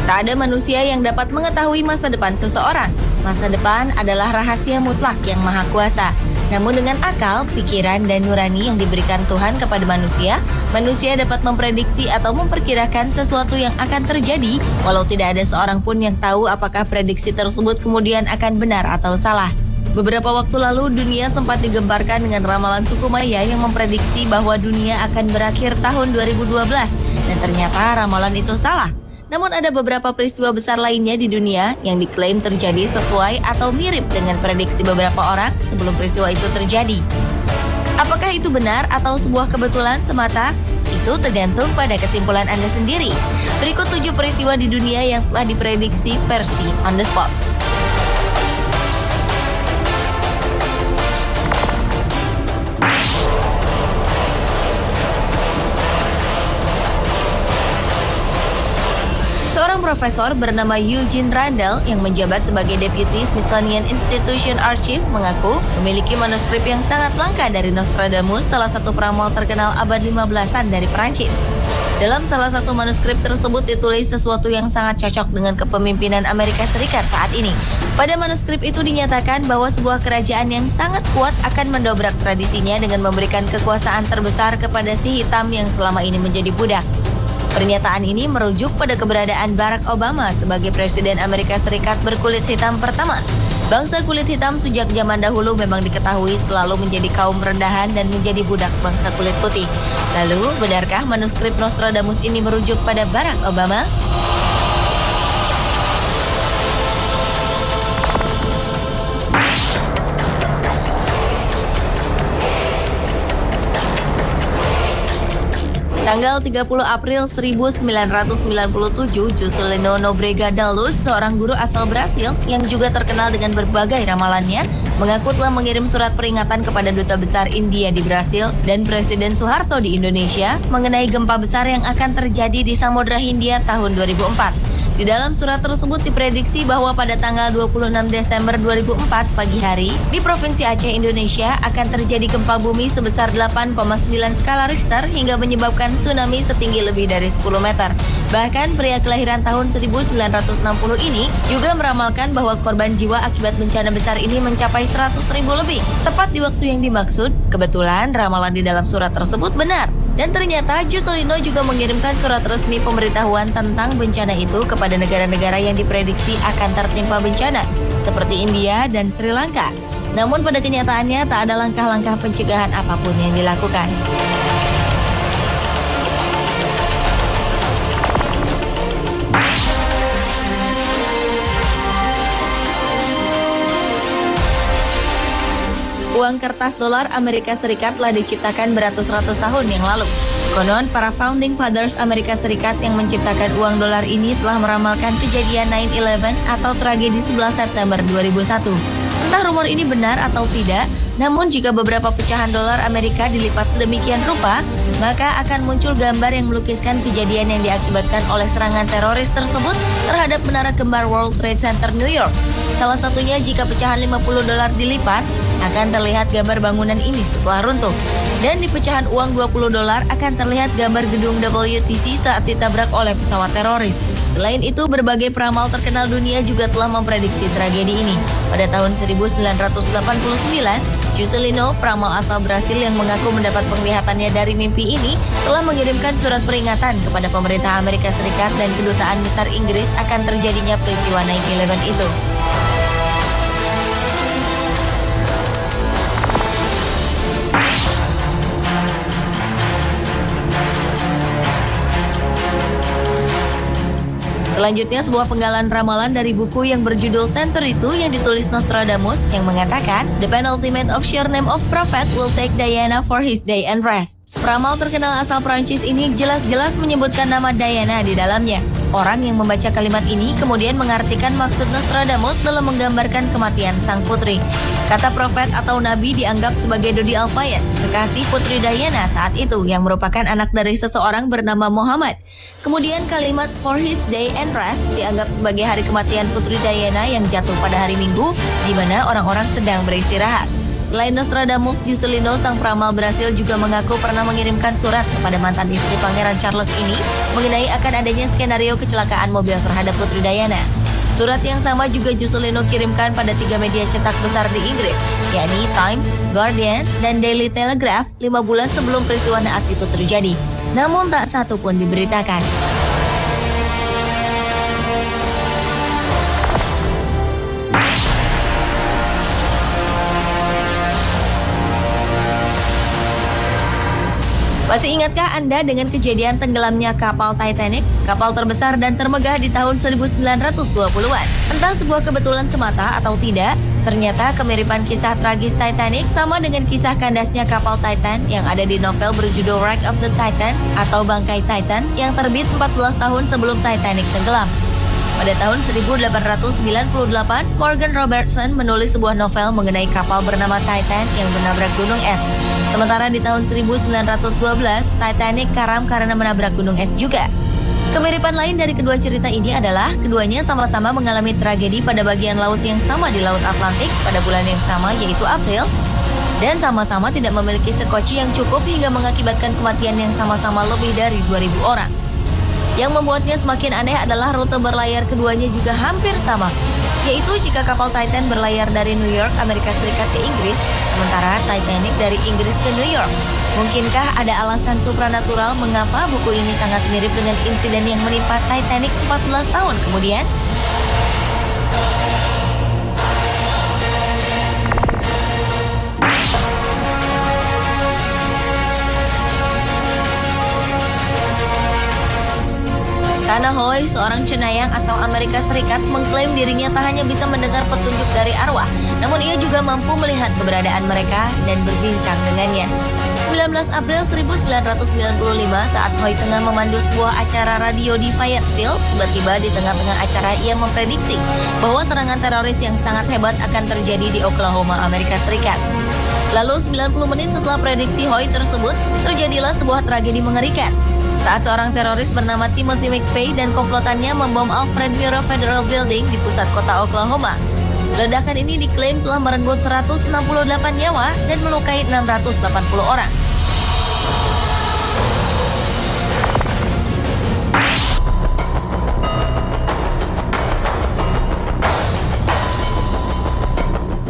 Tak ada manusia yang dapat mengetahui masa depan seseorang. Masa depan adalah rahasia mutlak yang maha kuasa. Namun dengan akal, pikiran, dan nurani yang diberikan Tuhan kepada manusia dapat memprediksi atau memperkirakan sesuatu yang akan terjadi, walau tidak ada seorang pun yang tahu apakah prediksi tersebut kemudian akan benar atau salah. Beberapa waktu lalu, dunia sempat digemparkan dengan ramalan suku Maya yang memprediksi bahwa dunia akan berakhir tahun 2012, dan ternyata ramalan itu salah. Namun ada beberapa peristiwa besar lainnya di dunia yang diklaim terjadi sesuai atau mirip dengan prediksi beberapa orang sebelum peristiwa itu terjadi. Apakah itu benar atau sebuah kebetulan semata? Itu tergantung pada kesimpulan Anda sendiri. Berikut 7 peristiwa di dunia yang telah diprediksi versi on the spot. Seorang profesor bernama Eugene Randall yang menjabat sebagai Deputy Smithsonian Institution Archives mengaku memiliki manuskrip yang sangat langka dari Nostradamus, salah satu peramal terkenal abad 15-an dari Perancis. Dalam salah satu manuskrip tersebut ditulis sesuatu yang sangat cocok dengan kepemimpinan Amerika Serikat saat ini. Pada manuskrip itu dinyatakan bahwa sebuah kerajaan yang sangat kuat akan mendobrak tradisinya dengan memberikan kekuasaan terbesar kepada si hitam yang selama ini menjadi budak. Pernyataan ini merujuk pada keberadaan Barack Obama sebagai Presiden Amerika Serikat berkulit hitam pertama. Bangsa kulit hitam sejak zaman dahulu memang diketahui selalu menjadi kaum rendahan dan menjadi budak bangsa kulit putih. Lalu, benarkah manuskrip Nostradamus ini merujuk pada Barack Obama? Tanggal 30 April 1997, Juscelino Nóbrega da Luz, seorang guru asal Brasil yang juga terkenal dengan berbagai ramalannya, mengaku telah mengirim surat peringatan kepada Duta Besar India di Brasil dan Presiden Soeharto di Indonesia mengenai gempa besar yang akan terjadi di Samudra Hindia tahun 2004. Di dalam surat tersebut diprediksi bahwa pada tanggal 26 Desember 2004 pagi hari, di Provinsi Aceh, Indonesia akan terjadi gempa bumi sebesar 8,9 skala Richter hingga menyebabkan tsunami setinggi lebih dari 10 meter. Bahkan pria kelahiran tahun 1960 ini juga meramalkan bahwa korban jiwa akibat bencana besar ini mencapai 100.000 lebih. Tepat di waktu yang dimaksud, kebetulan ramalan di dalam surat tersebut benar. Dan ternyata Juscelino juga mengirimkan surat resmi pemberitahuan tentang bencana itu kepada negara-negara yang diprediksi akan tertimpa bencana, seperti India dan Sri Lanka. Namun pada kenyataannya tak ada langkah-langkah pencegahan apapun yang dilakukan. Uang kertas dolar Amerika Serikat telah diciptakan beratus-ratus tahun yang lalu. Konon, para founding fathers Amerika Serikat yang menciptakan uang dolar ini telah meramalkan kejadian 9/11 atau tragedi 11 September 2001. Entah rumor ini benar atau tidak, namun jika beberapa pecahan dolar Amerika dilipat sedemikian rupa, maka akan muncul gambar yang melukiskan kejadian yang diakibatkan oleh serangan teroris tersebut terhadap menara kembar World Trade Center New York. Salah satunya jika pecahan 50 dolar dilipat, akan terlihat gambar bangunan ini setelah runtuh. Dan di pecahan uang 20 dolar akan terlihat gambar gedung WTC saat ditabrak oleh pesawat teroris. Selain itu, berbagai peramal terkenal dunia juga telah memprediksi tragedi ini. Pada tahun 1989, Juscelino, peramal asal Brasil yang mengaku mendapat penglihatannya dari mimpi ini, telah mengirimkan surat peringatan kepada pemerintah Amerika Serikat dan kedutaan besar Inggris akan terjadinya peristiwa 9/11 itu. Selanjutnya, sebuah penggalan ramalan dari buku yang berjudul Century itu yang ditulis Nostradamus yang mengatakan, "The penultimate of sheer name of prophet will take Diana for his day and rest." Peramal terkenal asal Prancis ini jelas-jelas menyebutkan nama Diana di dalamnya. Orang yang membaca kalimat ini kemudian mengartikan maksud Nostradamus dalam menggambarkan kematian sang putri. Kata profet atau nabi dianggap sebagai Dodi Al-Fayed, kekasih putri Diana saat itu yang merupakan anak dari seseorang bernama Muhammad. Kemudian kalimat for his day and rest dianggap sebagai hari kematian putri Diana yang jatuh pada hari Minggu, di mana orang-orang sedang beristirahat. Selain Nostradamus, Juscelino, sang peramal Brasil juga mengaku pernah mengirimkan surat kepada mantan istri Pangeran Charles ini mengenai akan adanya skenario kecelakaan mobil terhadap Putri Diana. Surat yang sama juga Juscelino kirimkan pada 3 media cetak besar di Inggris, yakni Times, Guardian, dan Daily Telegraph 5 bulan sebelum peristiwa naas itu terjadi. Namun tak satu pun diberitakan. Masih ingatkah Anda dengan kejadian tenggelamnya kapal Titanic, kapal terbesar dan termegah di tahun 1920-an? Entah sebuah kebetulan semata atau tidak, ternyata kemiripan kisah tragis Titanic sama dengan kisah kandasnya kapal Titan yang ada di novel berjudul Wreck of the Titan atau Bangkai Titan yang terbit 14 tahun sebelum Titanic tenggelam. Pada tahun 1898, Morgan Robertson menulis sebuah novel mengenai kapal bernama Titan yang menabrak gunung es. Sementara di tahun 1912, Titanic karam karena menabrak gunung es juga. Kemiripan lain dari kedua cerita ini adalah keduanya sama-sama mengalami tragedi pada bagian laut yang sama di Laut Atlantik pada bulan yang sama yaitu April, dan sama-sama tidak memiliki sekoci yang cukup hingga mengakibatkan kematian yang sama-sama lebih dari 2.000 orang. Yang membuatnya semakin aneh adalah rute berlayar keduanya juga hampir sama, yaitu jika kapal Titan berlayar dari New York, Amerika Serikat ke Inggris, sementara Titanic dari Inggris ke New York. Mungkinkah ada alasan supranatural mengapa buku ini sangat mirip dengan insiden yang menimpa Titanic 14 tahun kemudian? Tana Hoy, seorang cenayang asal Amerika Serikat, mengklaim dirinya tak hanya bisa mendengar petunjuk dari arwah, namun ia juga mampu melihat keberadaan mereka dan berbincang dengannya. 19 April 1995, saat Hoy tengah memandu sebuah acara radio di Fayetteville, tiba-tiba di tengah-tengah acara ia memprediksi bahwa serangan teroris yang sangat hebat akan terjadi di Oklahoma, Amerika Serikat. Lalu 90 menit setelah prediksi Hoy tersebut, terjadilah sebuah tragedi mengerikan. Saat seorang teroris bernama Timothy McVeigh dan komplotannya membom Alfred Murrah Federal Building di pusat kota Oklahoma. Ledakan ini diklaim telah merenggut 168 nyawa dan melukai 680 orang.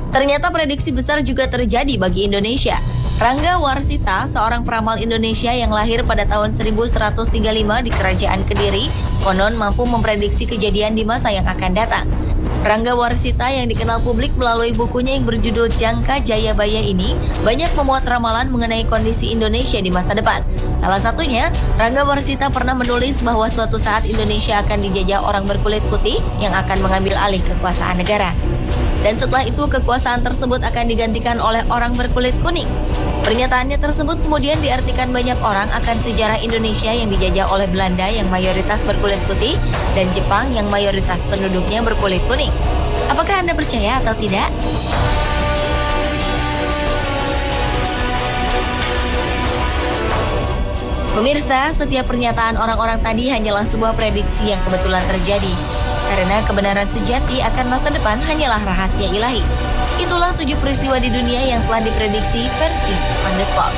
Ternyata prediksi besar juga terjadi bagi Indonesia. Rangga Warsita, seorang peramal Indonesia yang lahir pada tahun 1135 di Kerajaan Kediri, konon mampu memprediksi kejadian di masa yang akan datang. Rangga Warsita yang dikenal publik melalui bukunya yang berjudul Jangka Jayabaya ini banyak memuat ramalan mengenai kondisi Indonesia di masa depan. Salah satunya, Rangga Warsita pernah menulis bahwa suatu saat Indonesia akan dijajah orang berkulit putih yang akan mengambil alih kekuasaan negara. Dan setelah itu kekuasaan tersebut akan digantikan oleh orang berkulit kuning. Pernyataannya tersebut kemudian diartikan banyak orang akan sejarah Indonesia yang dijajah oleh Belanda yang mayoritas berkulit putih dan Jepang yang mayoritas penduduknya berkulit kuning. Apakah Anda percaya atau tidak? Pemirsa, setiap pernyataan orang-orang tadi hanyalah sebuah prediksi yang kebetulan terjadi. Karena kebenaran sejati akan masa depan hanyalah rahasia ilahi. Itulah 7 peristiwa di dunia yang telah diprediksi versi On The Spot.